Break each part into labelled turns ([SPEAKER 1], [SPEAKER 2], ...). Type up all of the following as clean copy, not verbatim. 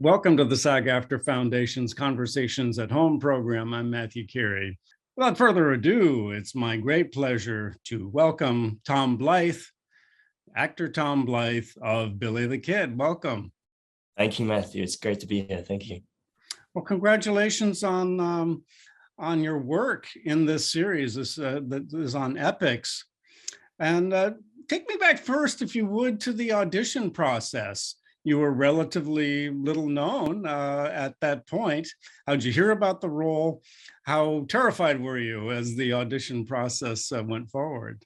[SPEAKER 1] Welcome to the SAG-AFTRA Foundation's Conversations at Home program. I'm Matthew Carey. Without further ado, it's my great pleasure to welcome Tom Blyth, actor Tom Blyth of Billy the Kid. Welcome.
[SPEAKER 2] Thank you, Matthew. It's great to be here. Thank you.
[SPEAKER 1] Well, congratulations on your work in this series. This is on Epics. And take me back first, if you would, to the audition process. You were relatively little known at that point. How'd you hear about the role? How terrified were you as the audition process went forward?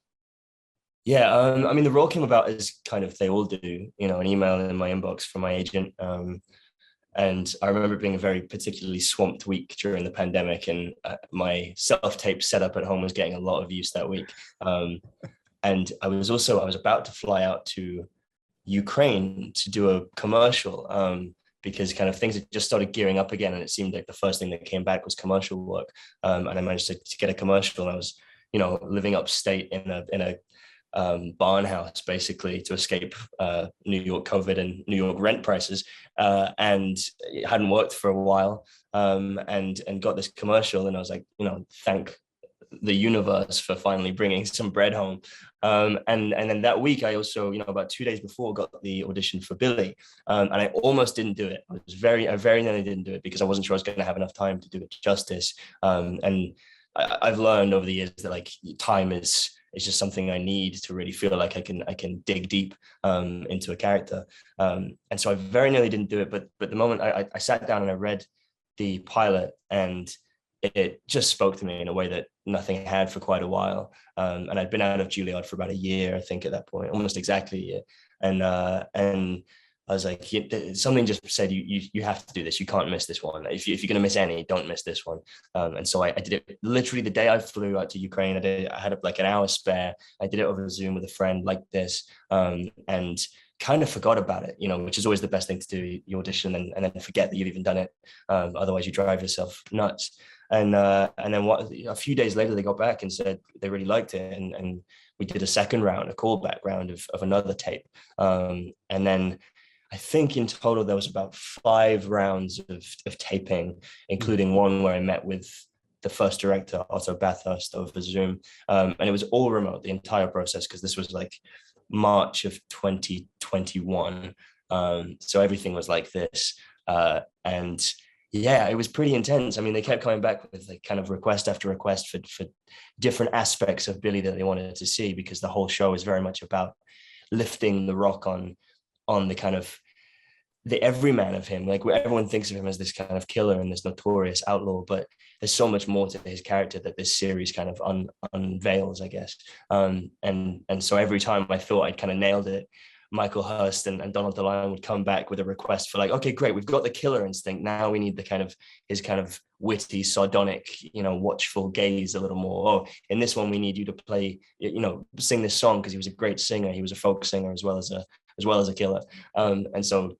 [SPEAKER 2] Yeah, I mean, the role came about as kind of they all do, an email in my inbox from my agent. And I remember it being a very particularly swamped week during the pandemic, and my self-tape setup at home was getting a lot of use that week. And I was about to fly out to Ukraine to do a commercial because kind of things had just started gearing up again, and it seemed like the first thing that came back was commercial work. And I managed to get a commercial, and I was, living upstate in a barn house basically to escape New York COVID and New York rent prices, and it hadn't worked for a while, and got this commercial, and I was like, thank the universe for finally bringing some bread home. And then that week I also, about 2 days before, got the audition for Billy, and I almost didn't do it. I very nearly didn't do it because I wasn't sure I was going to have enough time to do it justice. And I've learned over the years that like time is just something I need to really feel like I can dig deep into a character. And so I very nearly didn't do it, but the moment I sat down and I read the pilot, and it just spoke to me in a way that nothing had for quite a while. And I'd been out of Juilliard for about a year, I think, at that point, almost exactly a year. And I was like, something just said, you have to do this. You can't miss this one. If you're going to miss any, don't miss this one. And so I did it literally the day I flew out to Ukraine. I had like an hour spare. I did it over Zoom with a friend like this, and kind of forgot about it, which is always the best thing to do. You audition and then forget that you've even done it. Otherwise you drive yourself nuts. And then a few days later, they got back and said they really liked it. And we did a second round, a callback round of another tape. And then I think in total, there was about 5 rounds of taping, including one where I met with the first director, Otto Bathurst, over Zoom. And it was all remote, the entire process, because this was like March of 2021. So everything was like this. And yeah, it was pretty intense. I mean, they kept coming back with like kind of request after request for different aspects of Billy that they wanted to see, because the whole show is very much about lifting the rock on the kind of the everyman of him. Like, where everyone thinks of him as this kind of killer and this notorious outlaw, but there's so much more to his character that this series kind of unveils, I guess. And so every time I thought I'd kind of nailed it, Michael Hurst and Donald DeLeon would come back with a request for like, okay, great, we've got the killer instinct. Now we need his kind of witty, sardonic, watchful gaze a little more. Oh, in this one, we need you to play, sing this song, because he was a great singer. He was a folk singer as well as a killer. And so,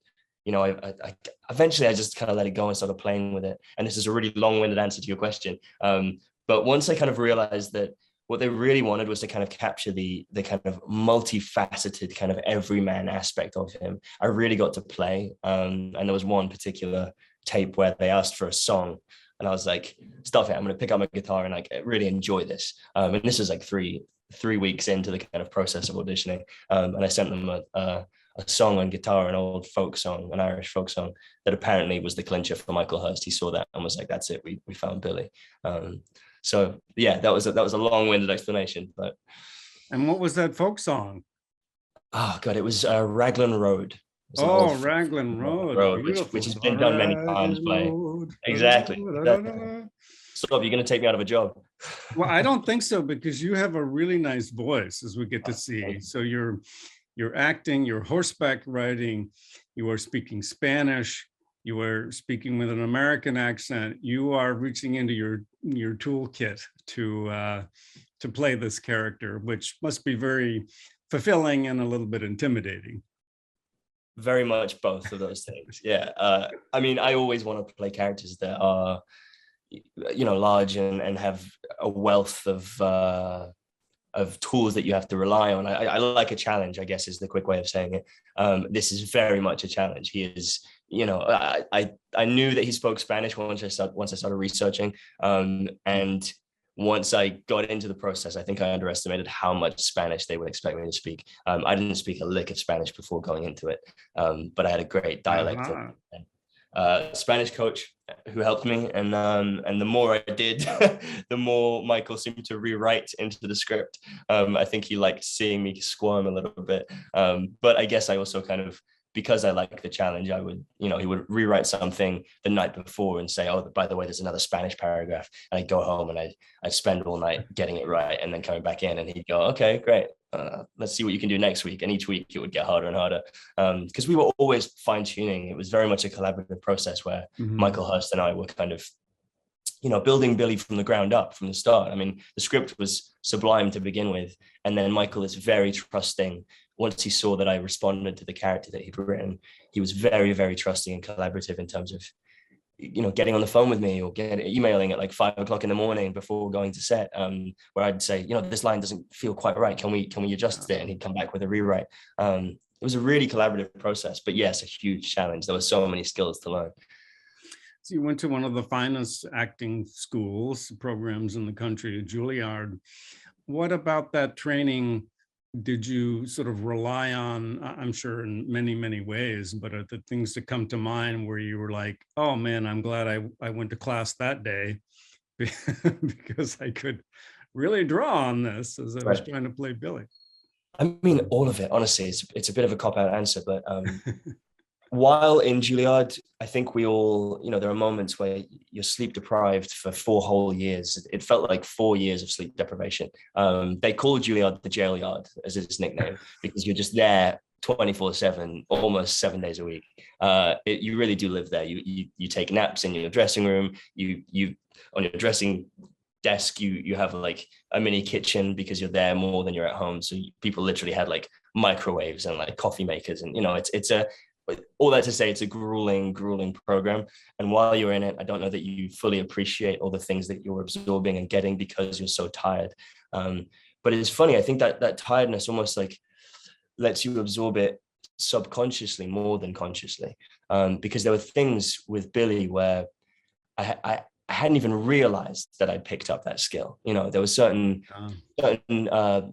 [SPEAKER 2] I eventually I just kind of let it go and started playing with it. And this is a really long-winded answer to your question. But once I kind of realized that what they really wanted was to kind of capture the kind of multifaceted kind of everyman aspect of him, I really got to play. And there was one particular tape where they asked for a song, and I was like, stuff it, I'm going to pick up my guitar and like really enjoy this. And this is like three weeks into the kind of process of auditioning. And I sent them a song on guitar, an old folk song, an Irish folk song that apparently was the clincher for Michael Hurst. He saw that and was like, that's it, we found Billy. So yeah, that was a long-winded explanation, but.
[SPEAKER 1] And what was that folk song?
[SPEAKER 2] Oh God, it was Raglan Road.
[SPEAKER 1] Oh, Raglan Road,
[SPEAKER 2] which has been done many times by. Exactly. Stop, you're going to take me out of a job.
[SPEAKER 1] Well, I don't think so, because you have a really nice voice, as we get to see. So you're acting, you're horseback riding, you are speaking Spanish, you are speaking with an American accent. You are reaching into your toolkit to play this character, which must be very fulfilling and a little bit intimidating.
[SPEAKER 2] Very much both of those things. Yeah. I mean, I always want to play characters that are, large and have a wealth of tools that you have to rely on. I like a challenge, I guess, is the quick way of saying it. This is very much a challenge. He is, you know, I knew that he spoke Spanish once I started researching, and once I got into the process, I think I underestimated how much Spanish they would expect me to speak. I didn't speak a lick of Spanish before going into it, but I had a great dialect. Spanish coach who helped me, and the more I did, the more Michael seemed to rewrite into the script. I think he liked seeing me squirm a little bit, but I guess I also kind of, because I like the challenge, I would, you know, he would rewrite something the night before and say, oh, by the way, there's another Spanish paragraph, and I'd go home and I'd spend all night getting it right, and then coming back in, and he'd go, okay, great. Let's see what you can do next week. And each week it would get harder and harder, because we were always fine tuning. It was very much a collaborative process where Michael Hurst and I were kind of, you know, building Billy from the ground up from the start. I mean, the script was sublime to begin with. And then Michael is very trusting. Once he saw that I responded to the character that he'd written, he was very, very trusting and collaborative in terms of, you know, getting on the phone with me or emailing at like 5 o'clock in the morning before going to set, where I'd say, you know, this line doesn't feel quite right. Can we adjust it? And he'd come back with a rewrite. It was a really collaborative process, but yes, a huge challenge. There were so many skills to learn.
[SPEAKER 1] So you went to one of the finest acting schools programs in the country, Juilliard. What about that training did you sort of rely on? I'm sure in many, many ways, but are the things that come to mind where you were like, oh man, I'm glad I went to class that day because I could really draw on this as I was trying to play Billy?
[SPEAKER 2] I mean, all of it, honestly. It's a bit of a cop-out answer, but while in Juilliard, I think we all, you know, there are moments where you're sleep deprived for 4 whole years. It felt like 4 years of sleep deprivation. They call Juilliard the jail yard as its nickname, because you're just there 24/7, almost 7 days a week. You really do live there. You take naps in your dressing room. You on your dressing desk, you have like a mini kitchen because you're there more than you're at home. So people literally had like microwaves and like coffee makers, and you know, it's all that to say, it's a grueling program. And while you're in it, I don't know that you fully appreciate all the things that you're absorbing and getting because you're so tired. But it's funny, I think that tiredness almost like lets you absorb it subconsciously more than consciously, because there were things with Billy where I hadn't even realized that I picked up that skill. You know, there were certain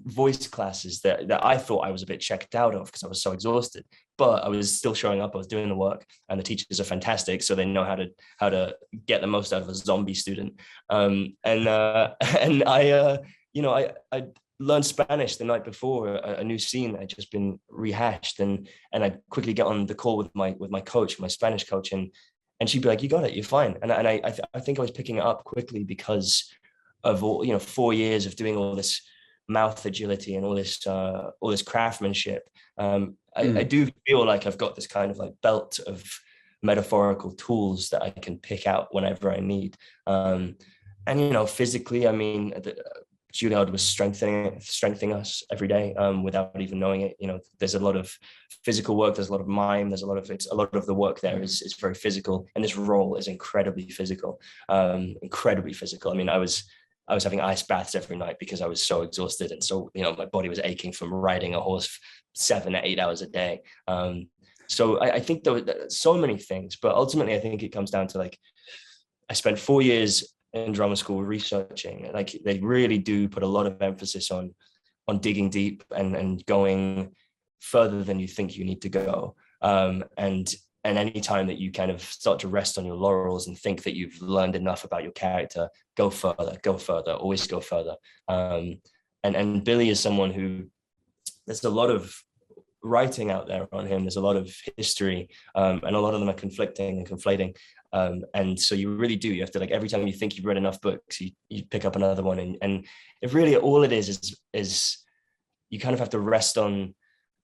[SPEAKER 2] voice classes that I thought I was a bit checked out of because I was so exhausted, but I was still showing up. I was doing the work, and the teachers are fantastic, so they know how to get the most out of a zombie student. And I learned Spanish the night before a new scene that had just been rehashed, and I quickly get on the call with my coach, my Spanish coach, and she'd be like, you got it, you're fine. And I think I was picking it up quickly because of all, you know, 4 years of doing all this mouth agility and all this craftsmanship. I do feel like I've got this kind of like belt of metaphorical tools that I can pick out whenever I need. And, you know, physically, I mean, Juilliard was strengthening us every day without even knowing it. You know, there's a lot of physical work, there's a lot of mime, a lot of the work there is very physical, and this role is incredibly physical. I mean, I was having ice baths every night because I was so exhausted, and so, you know, my body was aching from riding a horse 7 to 8 hours a day. So I think there were so many things, but ultimately I think it comes down to, like, I spent 4 years in drama school researching. Like, they really do put a lot of emphasis on digging deep and going further than you think you need to go. And any time that you kind of start to rest on your laurels and think that you've learned enough about your character, go further, always go further. And Billy is someone who, there's a lot of writing out there on him. There's a lot of history, and a lot of them are conflicting and conflating. And so you really do, you have to, like, every time you think you've read enough books, you pick up another one. And it really, all it is you kind of have to rest on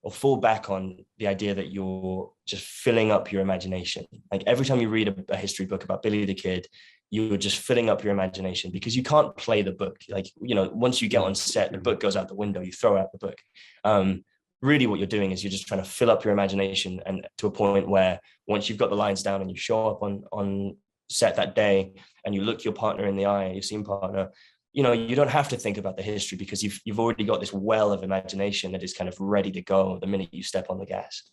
[SPEAKER 2] or fall back on the idea that you're just filling up your imagination. Like, every time you read a history book about Billy the Kid, you're just filling up your imagination, because you can't play the book. Like, you know, once you get on set, the book goes out the window, you throw out the book. Really what you're doing is you're just trying to fill up your imagination, and to a point where once you've got the lines down and you show up on set that day and you look your partner in the eye, your scene partner, you don't have to think about the history because you've already got this well of imagination that is kind of ready to go the minute you step on the gas.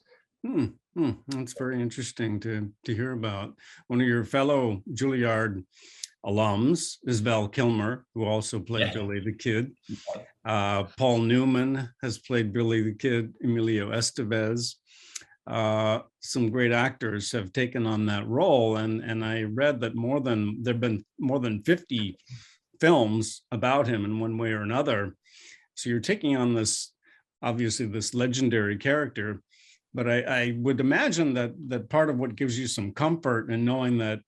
[SPEAKER 1] That's very interesting to hear about. One of your fellow Juilliard alums is Val Kilmer, who also played Billy the Kid. Paul Newman has played Billy the Kid. Emilio Estevez. Some great actors have taken on that role, and I read that there've been more than 50 films about him in one way or another. So you're taking on this, obviously, this legendary character. But I would imagine that part of what gives you some comfort in knowing that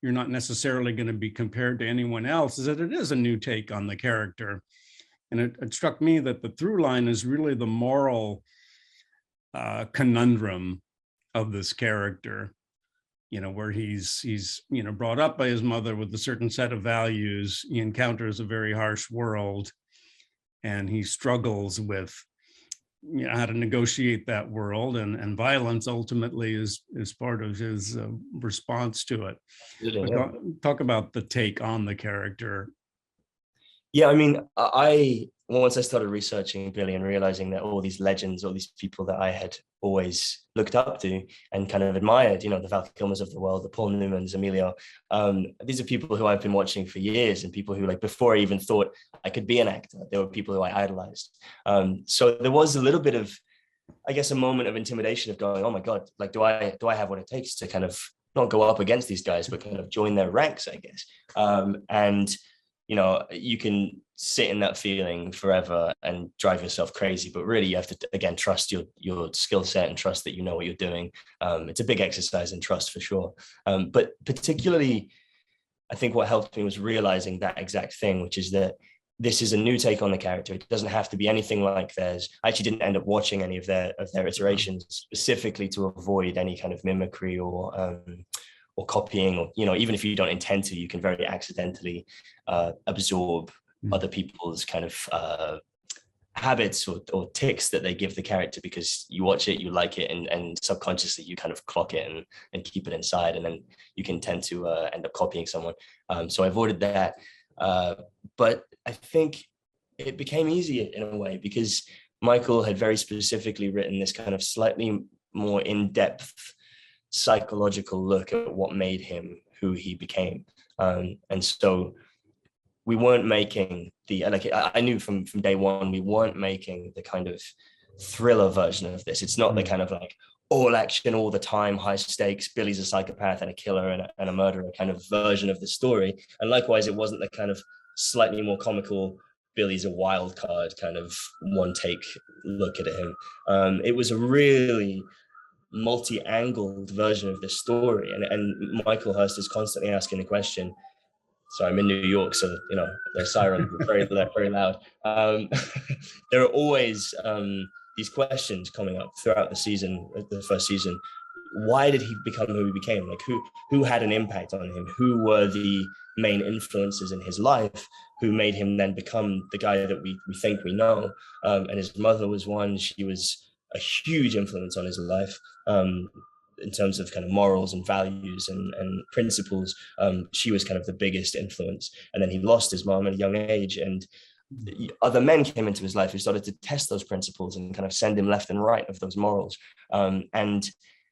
[SPEAKER 1] you're not necessarily going to be compared to anyone else is that it is a new take on the character. And it struck me that the through line is really the moral conundrum of this character, where he's brought up by his mother with a certain set of values. He encounters a very harsh world, and he struggles with how to negotiate that world, and violence ultimately is part of his response to it. Talk about the take on the character.
[SPEAKER 2] Yeah, I mean, once I started researching Billy and realizing that all these legends, all these people that I had always looked up to and kind of admired, the Val Kilmers of the world, the Paul Newmans, Emilio, these are people who I've been watching for years, and people who, like, before I even thought I could be an actor, they were people who I idolized. So there was a little bit of, I guess, a moment of intimidation of going, oh my God, like, do I have what it takes to kind of not go up against these guys, but kind of join their ranks, I guess. And you can sit in that feeling forever and drive yourself crazy, but really you have to, again, trust your skill set and trust that you know what you're doing. It's a big exercise in trust for sure. But particularly, I think what helped me was realizing that exact thing, which is that this is a new take on the character. It doesn't have to be anything like theirs. I actually didn't end up watching any of their iterations specifically to avoid any kind of mimicry or copying, or even if you don't intend to, you can very accidentally absorb other people's kind of habits or tics that they give the character because you watch it, you like it, and subconsciously you kind of clock it and keep it inside, and then you can tend to end up copying someone. So I avoided that, but I think it became easier in a way because Michael had very specifically written this kind of slightly more in-depth psychological look at what made him who he became. And so we weren't making I knew from day one, we weren't making the kind of thriller version of this. It's not the kind of like all action all the time, high stakes, Billy's a psychopath and a killer and a murderer kind of version of the story. And likewise, it wasn't the kind of slightly more comical, Billy's a wild card kind of one take look at him. It was a really multi-angled version of this story, and Michael Hurst is constantly asking the question. So I'm in New York, so their sirens are very loud. There are always these questions coming up throughout the season, the first season. Why did he become who he became? Like who had an impact on him? Who were the main influences in his life who made him then become the guy that we think we know? And his mother was one. She was a huge influence on his life in terms of kind of morals and values and principles. She was kind of the biggest influence. And then he lost his mom at a young age, and other men came into his life who started to test those principles and kind of send him left and right of those morals. And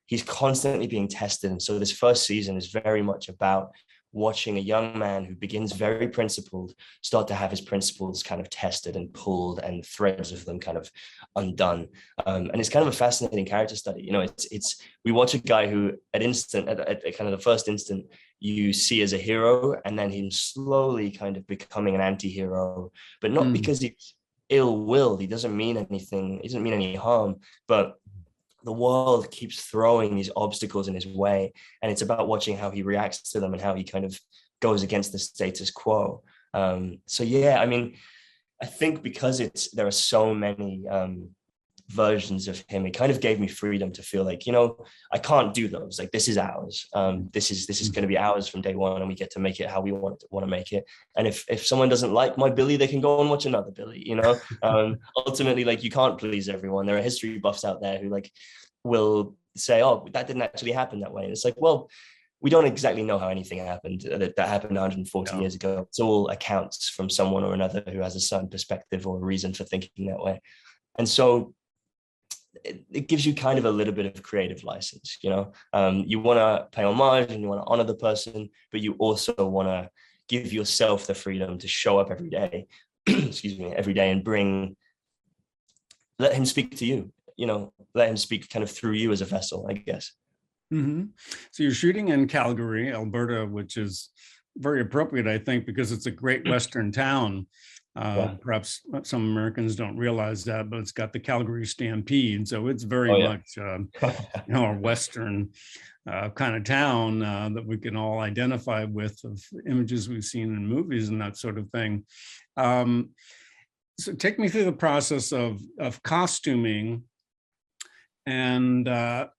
[SPEAKER 2] he's constantly being tested. And so this first season is very much about watching a young man who begins very principled start to have his principles kind of tested and pulled and threads of them kind of undone. And it's kind of a fascinating character study. It's we watch a guy who at kind of the first instant you see as a hero, and then him slowly kind of becoming an anti-hero, but not because he's ill-willed. He doesn't mean anything. He doesn't mean any harm, but the world keeps throwing these obstacles in his way, and it's about watching how he reacts to them and how he kind of goes against the status quo. So yeah, I mean, I think because there are so many versions of him, it kind of gave me freedom to feel like, I can't do those. Like, this is ours. This is going to be ours from day one, and we get to make it how we want to make it. And if someone doesn't like my Billy, they can go and watch another Billy. Ultimately, like, you can't please everyone. There are history buffs out there who like will say, oh, that didn't actually happen that way. And it's like, well, we don't exactly know how anything happened that happened 140
[SPEAKER 1] Yeah.
[SPEAKER 2] years ago. It's all accounts from someone or another who has a certain perspective or a reason for thinking that way. And so it gives you kind of a little bit of creative license, you know. You want to pay homage and you want to honor the person, but you also want to give yourself the freedom to show up every day, excuse me, every day, and let him speak to you, you know, let him speak kind of through you as a vessel, I guess.
[SPEAKER 1] Mm-hmm. So you're shooting in Calgary, Alberta, which is very appropriate, I think, because it's a great Western town.
[SPEAKER 2] Yeah.
[SPEAKER 1] Perhaps some Americans don't realize that, but it's got the Calgary Stampede. So it's very
[SPEAKER 2] Oh, yeah.
[SPEAKER 1] much, you know, a Western kind of town that we can all identify with, of images we've seen in movies and that sort of thing. So take me through the process of costuming. And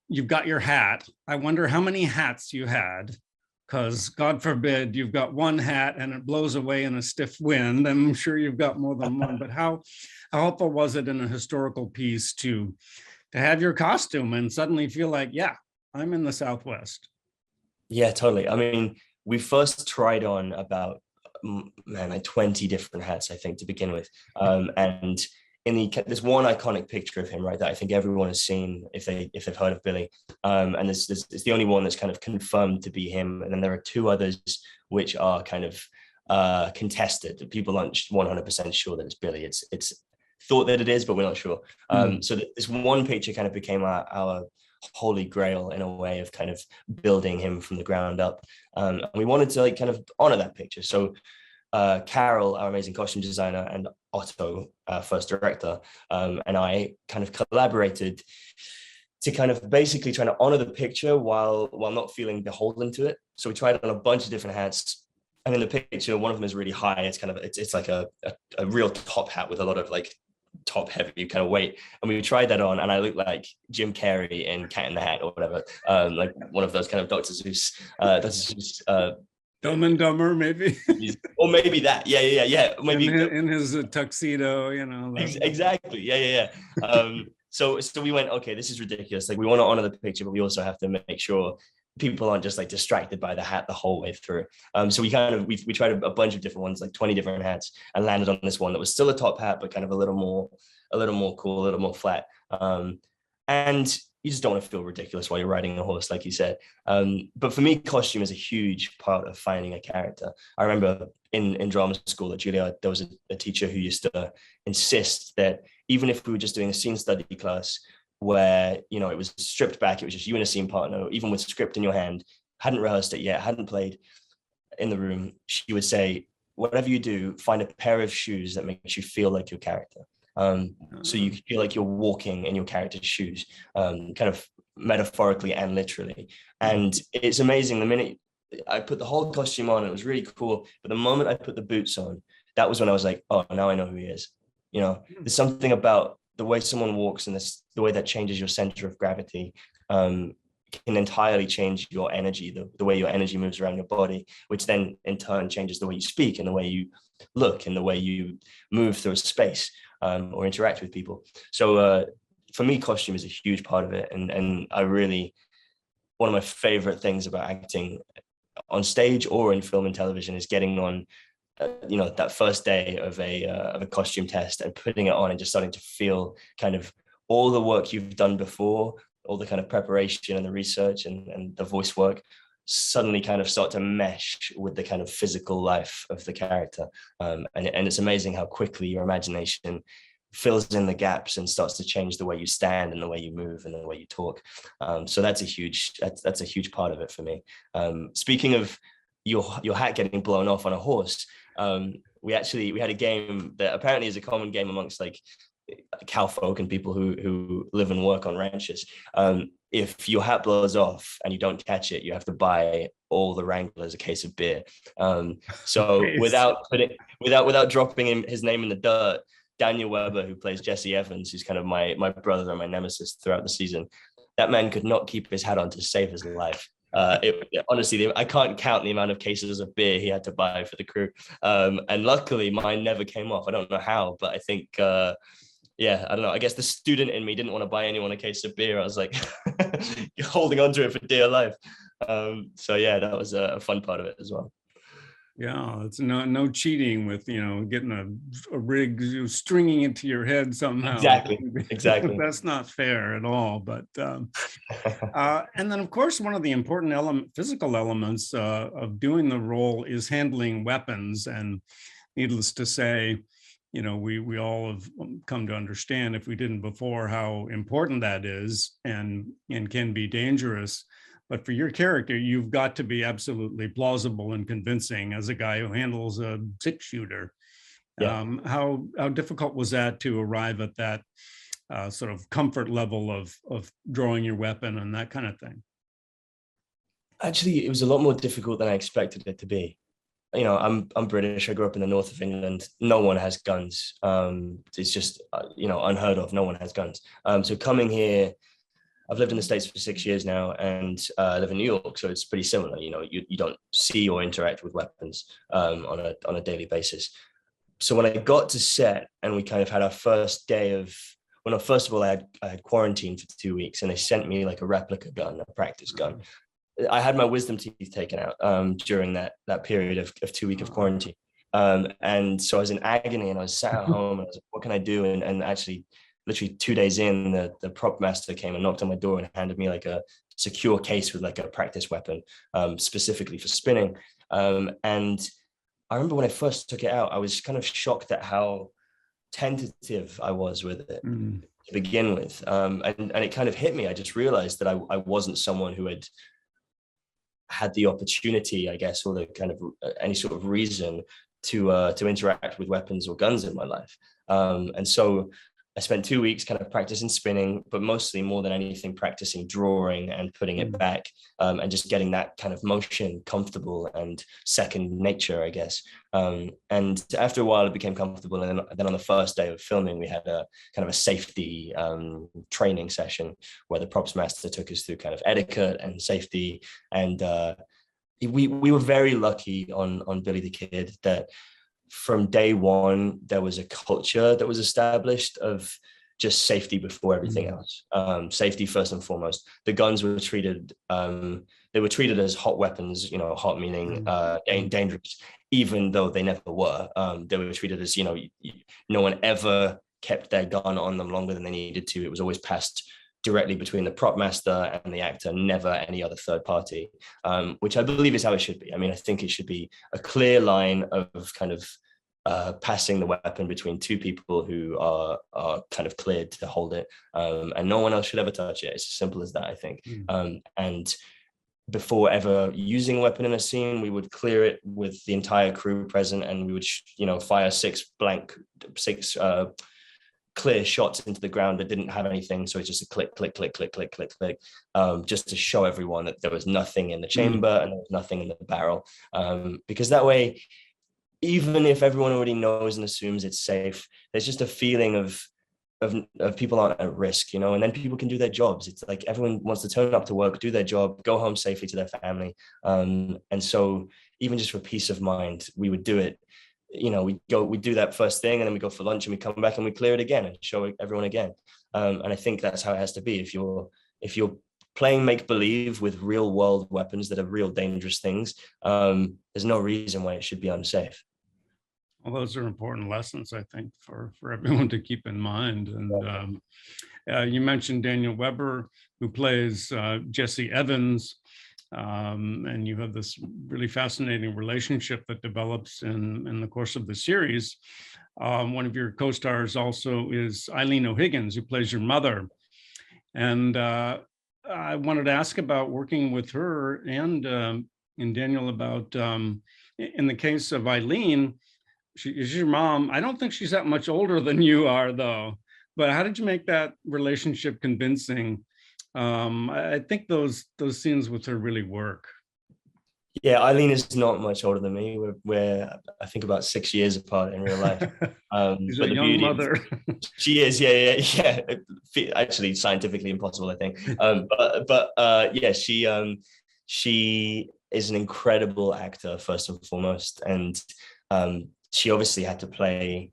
[SPEAKER 1] you've got your hat. I wonder how many hats you had, because God forbid you've got one hat and it blows away in a stiff wind. I'm sure you've got more than one, but how helpful was it in a historical piece to have your costume and suddenly feel like, yeah, I'm in the Southwest?
[SPEAKER 2] Yeah, totally. I mean, we first tried on about, man, like 20 different hats, I think, to begin with. And there's one iconic picture of him, right, that I think everyone has seen if they've heard of Billy. And it's the only one that's kind of confirmed to be him. And then there are two others which are kind of contested. People aren't 100% sure that it's Billy. It's thought that it is, but we're not sure. So this one picture kind of became our holy grail in a way of kind of building him from the ground up. And we wanted to like kind of honor that picture. So Carol, our amazing costume designer, and Otto, first director, and I kind of collaborated to kind of basically trying to honor the picture while not feeling beholden to it. So we tried on a bunch of different hats. And in the picture, one of them is really high. It's kind of, it's like a real top hat with a lot of like top heavy kind of weight. And we tried that on and I looked like Jim Carrey in Cat in the Hat or whatever, like one of those kind of Dr. Seuss,
[SPEAKER 1] Dumb and Dumber, maybe.
[SPEAKER 2] Or maybe that. Yeah. Maybe
[SPEAKER 1] in his tuxedo, you know.
[SPEAKER 2] Exactly. Yeah. So we went, okay, this is ridiculous. Like we want to honor the picture, but we also have to make sure people aren't just like distracted by the hat the whole way through. So we tried a bunch of different ones, like 20 different hats, and landed on this one that was still a top hat, but kind of a little more cool, a little more flat. And you just don't want to feel ridiculous while you're riding a horse, like you said. But for me, costume is a huge part of finding a character. I remember in drama school at Juilliard, there was a teacher who used to insist that even if we were just doing a scene study class where, you know, it was stripped back, it was just you and a scene partner, even with script in your hand, hadn't rehearsed it yet, hadn't played in the room, she would say, whatever you do, find a pair of shoes that makes you feel like your character. So you feel like you're walking in your character's shoes, kind of metaphorically and literally. And it's amazing. The minute I put the whole costume on, it was really cool. But the moment I put the boots on, that was when I was like, oh, now I know who he is. You know, there's something about the way someone walks and the way that changes your center of gravity, can entirely change your energy, the way your energy moves around your body, which then in turn changes the way you speak and the way you look and the way you move through a space. Or interact with people. So for me, costume is a huge part of it. And I really, one of my favorite things about acting on stage or in film and television is getting on, you know, that first day of a costume test and putting it on and just starting to feel kind of all the work you've done before, all the kind of preparation and the research and the voice work suddenly kind of start to mesh with the kind of physical life of the character. And it's amazing how quickly your imagination fills in the gaps and starts to change the way you stand and the way you move and the way you talk. So that's a huge part of it for me. Speaking of your hat getting blown off on a horse, we had a game that apparently is a common game amongst like cowfolk and people who live and work on ranches. If your hat blows off and you don't catch it, you have to buy all the wranglers a case of beer. So without dropping his name in the dirt, Daniel Weber, who plays Jesse Evans, who's kind of my brother and my nemesis throughout the season, that man could not keep his hat on to save his life. Honestly, I can't count the amount of cases of beer he had to buy for the crew. And luckily mine never came off. I don't know how, but I think, yeah, I don't know. I guess the student in me didn't want to buy anyone a case of beer. I was like holding on to it for dear life. So yeah, that was a fun part of it as well.
[SPEAKER 1] Yeah, it's no cheating with, getting a rig, stringing it to your head somehow.
[SPEAKER 2] Exactly.
[SPEAKER 1] That's not fair at all. But and then, of course, one of the important physical elements of doing the role is handling weapons. And needless to say, we all have come to understand, if we didn't before, how important that is and can be dangerous. But for your character, you've got to be absolutely plausible and convincing as a guy who handles a six-shooter.
[SPEAKER 2] Yeah.
[SPEAKER 1] How difficult was that to arrive at that sort of comfort level of drawing your weapon and that kind of thing?
[SPEAKER 2] Actually, it was a lot more difficult than I expected it to be. I'm British. I grew up in the north of England. No one has guns. It's just unheard of. No one has guns. So coming here, I've lived in the States for 6 years now, and I live in New York, so it's pretty similar. You don't see or interact with weapons on a daily basis. So when I got to set and we kind of had our first day of, well, no, first of all, I had quarantined for 2 weeks, and they sent me like a replica gun, a practice gun. I had my wisdom teeth taken out during that period of 2 weeks of quarantine. And so I was in agony, and I was sat at home, and I was like, what can I do? And actually, literally 2 days in, the prop master came and knocked on my door and handed me like a secure case with like a practice weapon, specifically for spinning. And I remember when I first took it out, I was kind of shocked at how tentative I was with it to begin with. And it kind of hit me. I just realized that I wasn't someone who had the opportunity, I guess, or the kind of any sort of reason to interact with weapons or guns in my life. And so I spent 2 weeks kind of practicing spinning, but mostly, more than anything, practicing drawing and putting it back, and just getting that kind of motion comfortable and second nature, I guess. And after a while, it became comfortable. And then on the first day of filming, we had a kind of a safety training session where the props master took us through kind of etiquette and safety. And we were very lucky on Billy the Kid that from day one, there was a culture that was established of just safety before everything else. Safety first and foremost. The guns were treated, they were treated as hot weapons, hot meaning dangerous, even though they never were. They were treated as, no one ever kept their gun on them longer than they needed to. It was always passed directly between the prop master and the actor, never any other third party, which I believe is how it should be. I mean, I think it should be a clear line of kind of passing the weapon between two people who are kind of cleared to hold it, and no one else should ever touch it. It's as simple as that, I think. And before ever using a weapon in a scene, we would clear it with the entire crew present, and we would fire six clear shots into the ground that didn't have anything. So it's just a click, click, click, click, click, click, click, just to show everyone that there was nothing in the chamber and there was nothing in the barrel. Because that way, even if everyone already knows and assumes it's safe, there's just a feeling of people aren't at risk, and then people can do their jobs. It's like everyone wants to turn up to work, do their job, go home safely to their family. And so even just for peace of mind, we would do it. We do that first thing, and then we go for lunch, and we come back and we clear it again and show everyone again. And I think that's how it has to be. If you're playing make-believe with real world weapons that are real dangerous things, there's no reason why it should be unsafe.
[SPEAKER 1] Well, those are important lessons, I think, for everyone to keep in mind. And you mentioned Daniel Weber, who plays Jesse Evans. And you have this really fascinating relationship that develops in the course of the series. One of your co-stars also is Eileen O'Higgins, who plays your mother. And I wanted to ask about working with her and Daniel about, in the case of Eileen, she is your mom. I don't think she's that much older than you are, though. But how did you make that relationship convincing? I think those scenes with her really work.
[SPEAKER 2] Yeah, Eileen is not much older than me. We're I think about 6 years apart in real life.
[SPEAKER 1] She's a young mother.
[SPEAKER 2] She is, yeah. Actually, scientifically impossible, I think. Yeah, she is an incredible actor first and foremost, and she obviously had to play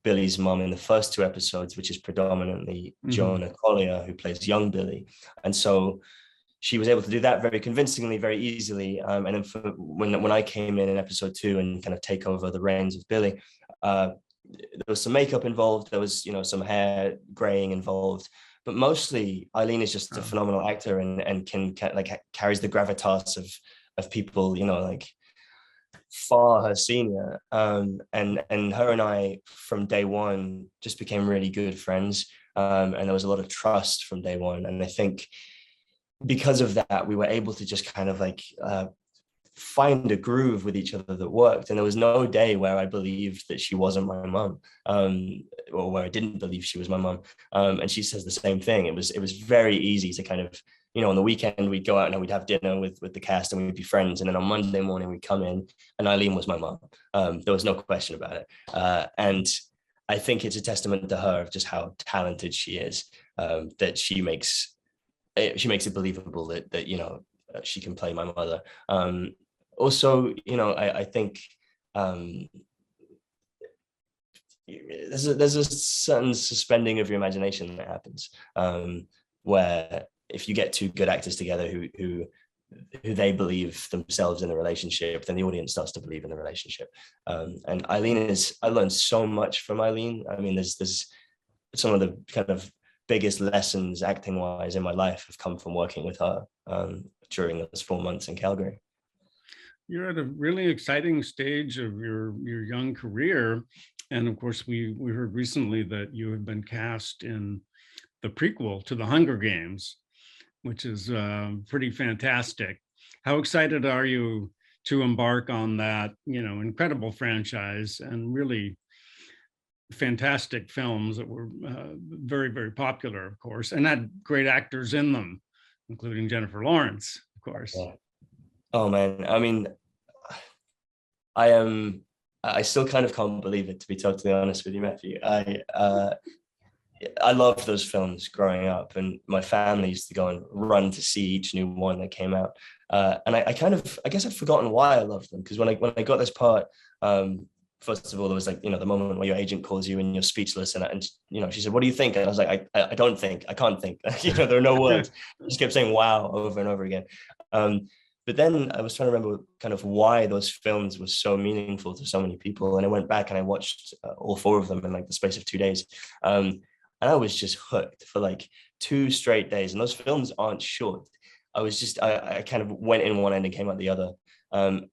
[SPEAKER 2] Billy's mom in the first 2 episodes, which is predominantly Jonah Collier, who plays young Billy. And so she was able to do that very convincingly, very easily. And then when I came in episode 2 and kind of take over the reins of Billy, there was some makeup involved. There was, some hair graying involved, but mostly Eileen is just a phenomenal actor and can like carries the gravitas of people, like far her senior. And her and I from day one just became really good friends. And there was a lot of trust from day one. And I think because of that, we were able to just kind of like find a groove with each other that worked. And there was no day where I believed that she wasn't my mum, or where I didn't believe she was my mum. And she says the same thing. It was very easy to kind of, on the weekend we'd go out and we'd have dinner with the cast and we'd be friends. And then on Monday morning we'd come in and Eileen was my mum. There was no question about it. And I think it's a testament to her of just how talented she is, that she makes it believable that she can play my mother. Also, I think there's a certain suspending of your imagination that happens, where if you get two good actors together who they believe themselves in the relationship, then the audience starts to believe in the relationship. And Eileen I learned so much from Eileen. I mean, there's some of the kind of biggest lessons acting wise in my life have come from working with her during those 4 months in Calgary.
[SPEAKER 1] You're at a really exciting stage of your young career. And of course, we heard recently that you have been cast in the prequel to the Hunger Games, which is pretty fantastic. How excited are you to embark on that, incredible franchise and really fantastic films that were very, very popular, of course, and had great actors in them, including Jennifer Lawrence, of course.
[SPEAKER 2] Yeah. Oh man, I mean, I still kind of can't believe it, to be totally honest with you, Matthew. I loved those films growing up, and my family used to go and run to see each new one that came out. And I guess I'd forgotten why I loved them, because when I got this part, first of all, there was like, the moment where your agent calls you and you're speechless, and she said, "What do you think?" And I was like, I don't think, I can't think. There are no words. I just kept saying wow over and over again. But then I was trying to remember kind of why those films were so meaningful to so many people. And I went back and I watched all 4 of them in like the space of 2 days. And I was just hooked for like 2 straight days. And those films aren't short. I kind of went in one end and came out the other. And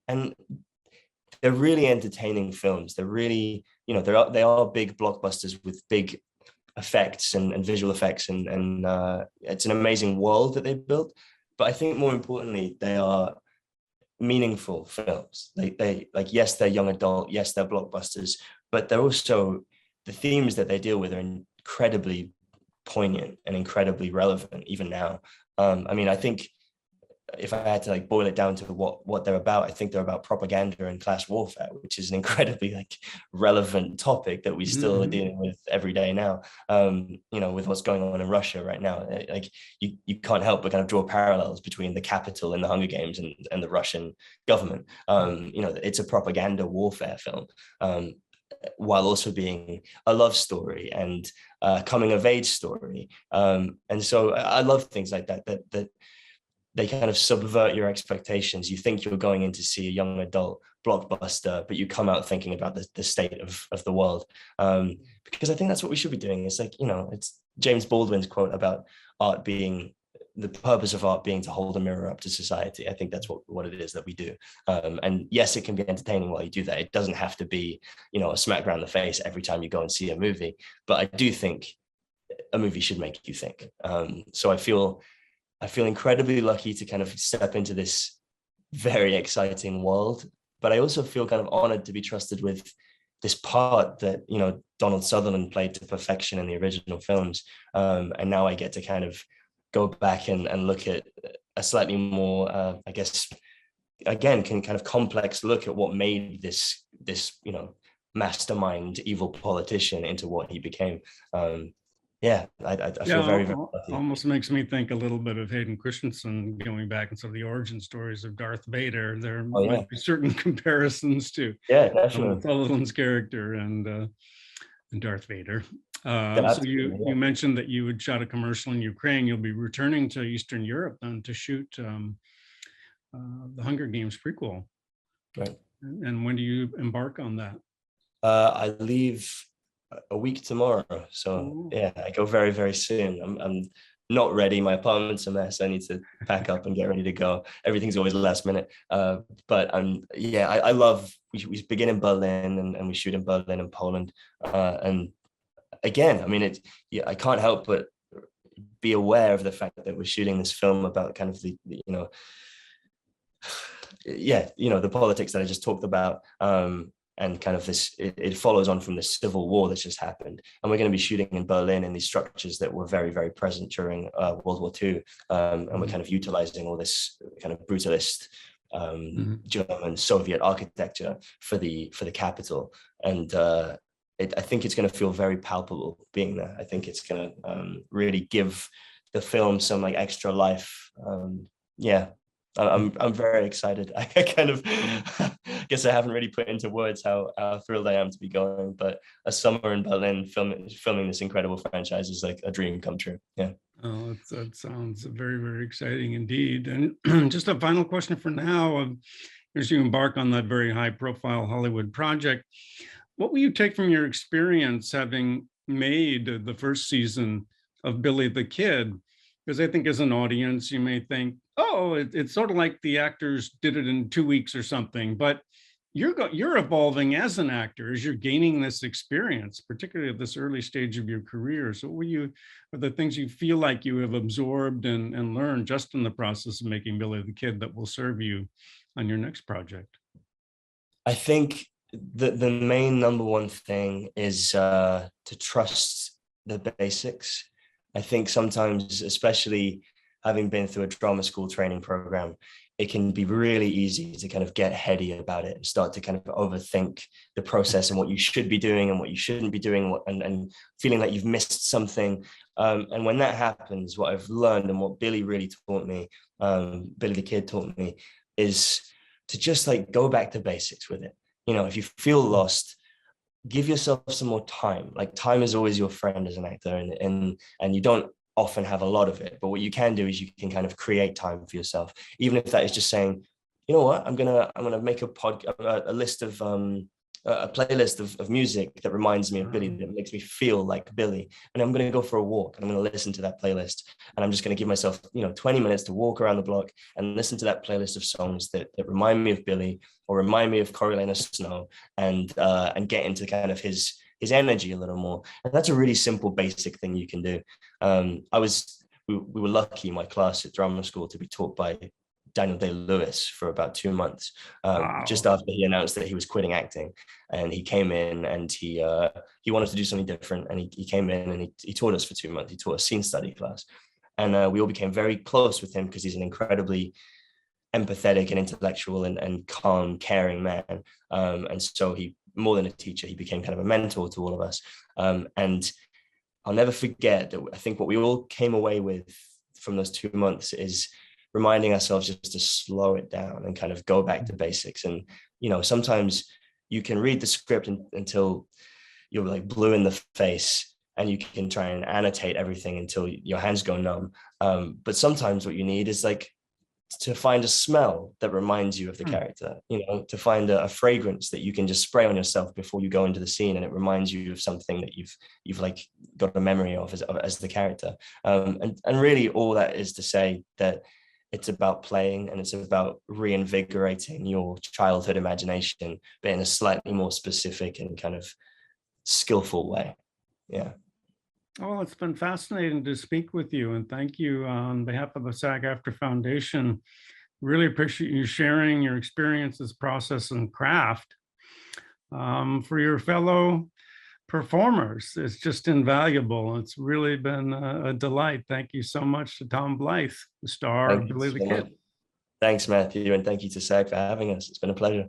[SPEAKER 2] they're really entertaining films. They're really, they are big blockbusters with big effects and visual effects. And it's an amazing world that they built. But I think more importantly, they are meaningful films. They like, yes, they're young adult, yes, they're blockbusters, but they're also, the themes that they deal with are incredibly poignant and incredibly relevant even now. I mean, I think if I had to like boil it down to what they're about, I think they're about propaganda and class warfare, which is an incredibly like relevant topic that we still are dealing with every day now. With what's going on in Russia right now, like you can't help but kind of draw parallels between the Capitol and the Hunger Games and the Russian government. It's a propaganda warfare film, while also being a love story and a coming of age story. And so I love things like that they kind of subvert your expectations. You think you're going in to see a young adult blockbuster, but you come out thinking about the state of the world. Because I think that's what we should be doing. It's like, it's James Baldwin's quote about art being, the purpose of art being to hold a mirror up to society. I think that's what it is that we do. And yes, it can be entertaining while you do that. It doesn't have to be, a smack around the face every time you go and see a movie. But I do think a movie should make you think. So I feel incredibly lucky to kind of step into this very exciting world, but I also feel kind of honored to be trusted with this part that, Donald Sutherland played to perfection in the original films. And now I get to kind of go back and look at a slightly more, I guess, again, kind of complex look at what made this mastermind evil politician into what he became. I feel very, very lucky.
[SPEAKER 1] Almost makes me think a little bit of Hayden Christensen, going back and some of the origin stories of Darth Vader. There might be certain comparisons to
[SPEAKER 2] definitely
[SPEAKER 1] Sutherland's character and Darth Vader. So
[SPEAKER 2] Absolutely,
[SPEAKER 1] you mentioned that you had shot a commercial in Ukraine. You'll be returning to Eastern Europe then to shoot the Hunger Games prequel.
[SPEAKER 2] right.
[SPEAKER 1] And when do you embark on that?
[SPEAKER 2] I leave a week tomorrow, so
[SPEAKER 1] Oh,
[SPEAKER 2] yeah, I go very, very soon. I'm not ready. My apartment's a mess. I need to pack up and get ready to go. Everything's always last minute. But yeah, I love. We begin in Berlin and we shoot in Berlin and Poland. And again, I mean, yeah, I can't help but be aware of the fact that we're shooting this film about kind of the yeah, the politics that I just talked about. And kind of this, it follows on from the civil war that's just happened. And we're going to be shooting in Berlin in these structures that were very, very present during World War II. And we're kind of utilizing all this kind of brutalist German Soviet architecture for the capital. And I think it's going to feel very palpable being there. I think it's going to really give the film some like extra life. Yeah, I'm very excited. I kind of guess I haven't really put into words how thrilled I am to be going, but a summer in Berlin filming this incredible franchise is like a dream come true. Yeah.
[SPEAKER 1] Oh, that sounds very, very exciting indeed. And just a final question for now, as you embark on that very high profile Hollywood project, what will you take from your experience having made the first season of Billy the Kid? Because I think as an audience, you may think, oh, it's sort of like the actors did it in 2 weeks or something, but you're evolving as an actor as you're gaining this experience, particularly at this early stage of your career. So what are the things you feel like you have absorbed and learned just in the process of making Billy the Kid that will serve you on your next project?
[SPEAKER 2] I think the main number one thing is to trust the basics. I think sometimes, especially having been through a drama school training program, it can be really easy to kind of get heady about it and start to kind of overthink the process and what you should be doing and what you shouldn't be doing, and feeling like you've missed something. And when that happens, what I've learned and what Billy really taught me, Billy the Kid taught me, is to just like go back to basics with it. If you feel lost, give yourself some more time. Like time is always your friend as an actor, and you don't often have a lot of it, but what you can do is you can kind of create time for yourself, even if that is just saying, you know what, I'm gonna make a list of a playlist of music that reminds me of Billy, that makes me feel like Billy, and I'm going to go for a walk and I'm going to listen to that playlist, and I'm just going to give myself 20 minutes to walk around the block and listen to that playlist of songs that remind me of Billy or remind me of Coriolanus Snow, and get into kind of his energy a little more. And that's a really simple basic thing you can do. We were lucky in my class at drama school to be taught by Daniel Day-Lewis for about 2 months, just after he announced that he was quitting acting. And he came in and he wanted to do something different. And he came in and he taught us for 2 months. He taught a scene study class. And we all became very close with him because he's an incredibly empathetic and intellectual and calm, caring man. And so he, more than a teacher, he became kind of a mentor to all of us. And I'll never forget that I think what we all came away with from those 2 months is reminding ourselves just to slow it down and kind of go back to basics. And, sometimes you can read the script until you're like blue in the face, and you can try and annotate everything until your hands go numb. But sometimes what you need is like to find a smell that reminds you of the character, to find a fragrance that you can just spray on yourself before you go into the scene, and it reminds you of something that you've like got a memory of as the character. And really all that is to say that it's about playing, and it's about reinvigorating your childhood imagination, but in a slightly more specific and kind of skillful way. Yeah.
[SPEAKER 1] Oh, it's been fascinating to speak with you, and thank you on behalf of the SAG-AFTRA Foundation. Really appreciate you sharing your experiences, process, and craft. For your fellow performers, it's just invaluable. It's really been a delight. Thank you so much to Tom Blyth, the star of Billy the Kid.
[SPEAKER 2] Thanks, Matthew, and thank you to SAG for having us. It's been a pleasure.